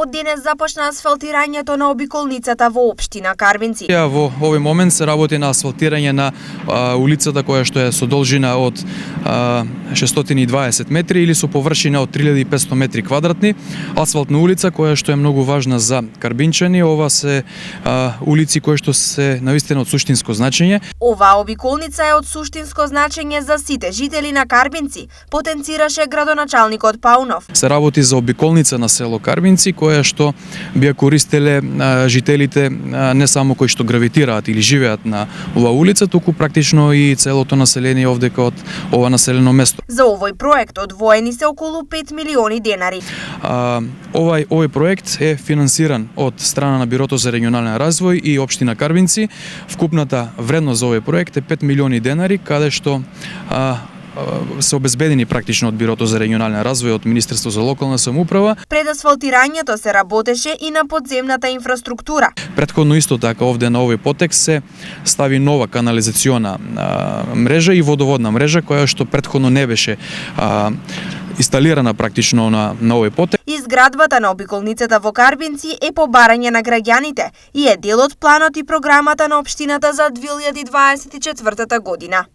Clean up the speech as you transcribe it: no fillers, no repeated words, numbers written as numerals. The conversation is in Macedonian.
Од денес започна асфалтирањето на обиколницата во општина Карбинци. Во овој момент се работи на асфалтирање на улицата која што е со должина од 620 метри или со површина од 3500 метри квадратни. Асфалтна улица која што е многу важна за карбинчани. Ова се улици кои што се навистина од суштинско значење. Оваа обиколница е од суштинско значење за сите жители на Карбинци, потенцираше градоначалникот Паунов. Се работи за обиколница на село Карбинци која што би ја користеле жителите не само кои што гравитираат или живеат на оваа улица, туку практично и целото население овдека од ова населено место. За овој проект одвоени се околу 5 милиони денари. Овој проект е финансиран од страна на Бирото за регионален развој и општина Карбинци. Вкупната вредност за овој проект е 5 милиони денари, каде што се обезбедени практично од Бирото за регионален развој од Министерство за локална самоуправа. Пред асфалтирањето се работеше и на подземната инфраструктура. Претходно исто така овде на овој потек се стави нова канализациона мрежа и водоводна мрежа која што претходно не беше инсталирана практично на овој потек. Изградбата на обиколницата во Карбинци е по барање на граѓаните и е дел од планот и програмата на општината за 2024 година.